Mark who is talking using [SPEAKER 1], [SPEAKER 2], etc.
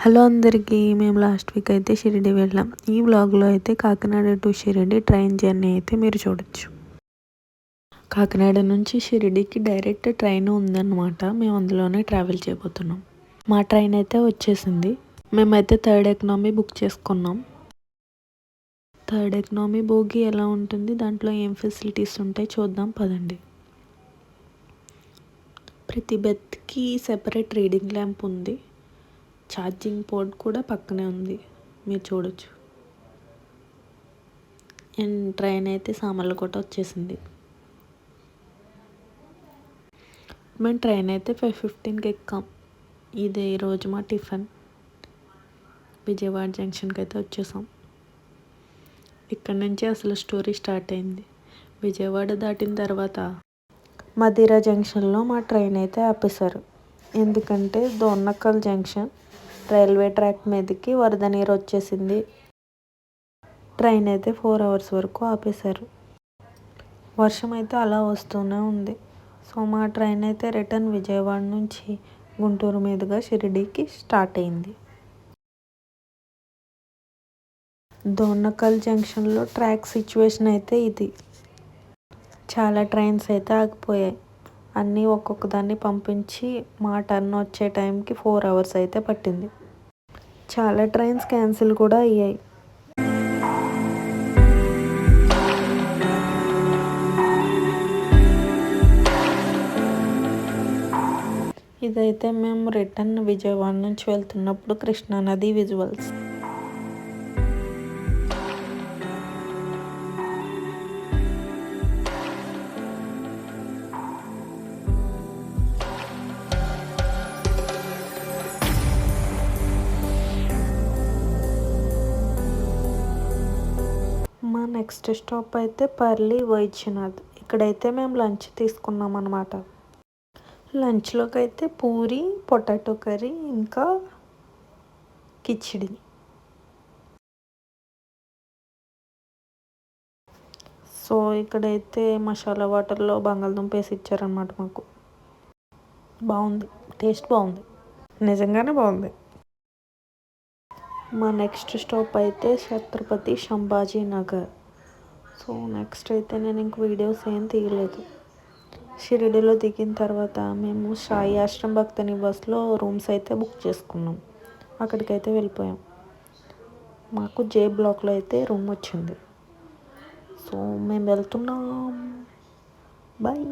[SPEAKER 1] Hello అందరికీ, మేము last week అయితే షిరిడి వెళ్ళాం. ఈ వ్లాగ్లో అయితే Kakinada to Shirdi train journey అయితే మీరు చూడొచ్చు. కాకినాడ నుంచి షిరిడికి డైరెక్ట్ ట్రైన్ ఉందన్నమాట. మేము అందులోనే ట్రావెల్ చేయబోతున్నాం. మా ట్రైన్ అయితే వచ్చేసింది. మేమైతే థర్డ్ ఎకనామీ బుక్ చేసుకున్నాం. థర్డ్ ఎకనామీ బోగి ఎలా ఉంటుంది, దాంట్లో ఏం ఫెసిలిటీస్ ఉంటాయి చూద్దాం పదండి. ప్రతి బెత్కి సెపరేట్ రీడింగ్ ల్యాంప్ ఉంది. ఛార్జింగ్ పోర్ట్ కూడా పక్కనే ఉంది, మీరు చూడొచ్చు. అండ్ ట్రైన్ అయితే సామర్లకోట వచ్చేసింది. మేము ట్రైన్ అయితే 5:15కి ఎక్కాం. ఇదే ఈరోజు మా టిఫిన్. విజయవాడ జంక్షన్కి అయితే వచ్చేసాం. ఇక్కడ నుంచి అసలు స్టోరీ స్టార్ట్ అయింది. విజయవాడ దాటిన తర్వాత మదిరా జంక్షన్లో మా ట్రైన్ అయితే ఆపేశారు. ఎందుకంటే దోర్నకల్ జంక్షన్ రైల్వే ట్రాక్ మీదకి వరద నీరు వచ్చేసింది. ట్రైన్ అయితే 4 hours వరకు ఆపేశారు. వర్షం అయితే అలా వస్తూనే ఉంది. సో మా ట్రైన్ అయితే రిటర్న్ విజయవాడ నుంచి గుంటూరు మీదుగా షిరిడీకి స్టార్ట్ అయింది. దోర్నకల్ జంక్షన్లో ట్రాక్ సిచ్యువేషన్ అయితే ఇది. చాలా ట్రైన్స్ అయితే ఆగిపోయాయి. అన్నీ ఒక్కొక్క దాన్ని పంపించి మా టర్న్ వచ్చే టైంకి 4 hours అయితే పట్టింది. చాలా ట్రైన్స్ క్యాన్సిల్ కూడా అయ్యాయి. ఇదైతే మేము రిటర్న్ విజయవాడ నుంచి వెళ్తున్నప్పుడు కృష్ణానది విజువల్స్. మా నెక్స్ట్ స్టాప్ అయితే పర్లి వైద్యనాథ్. ఇక్కడైతే మేము లంచ్ తీసుకున్నాం అన్నమాట. లంచ్లోకి అయితే పూరి, పొటాటో కర్రీ, ఇంకా కిచిడి. సో ఇక్కడైతే మసాలా వాటర్లో బంగాళదుంప వేసి ఇచ్చారనమాట మాకు. బాగుంది, టేస్ట్ బాగుంది, నిజంగానే బాగుంది. మా నెక్స్ట్ స్టాప్ అయితే ఛత్రపతి సంభాజీ నగర్. సో నెక్స్ట్ అయితే నేను ఇంక వీడియోస్ ఏం తీయలేదు. షిరిడిలో దిగిన తర్వాత మేము సాయి ఆశ్రమ్ భక్త నివాస్లో రూమ్స్ అయితే బుక్ చేసుకున్నాం. అక్కడికైతే వెళ్ళిపోయాం. మాకు జే బ్లాక్లో అయితే రూమ్ వచ్చింది. సో మేము వెళ్తున్నాం. బాయ్.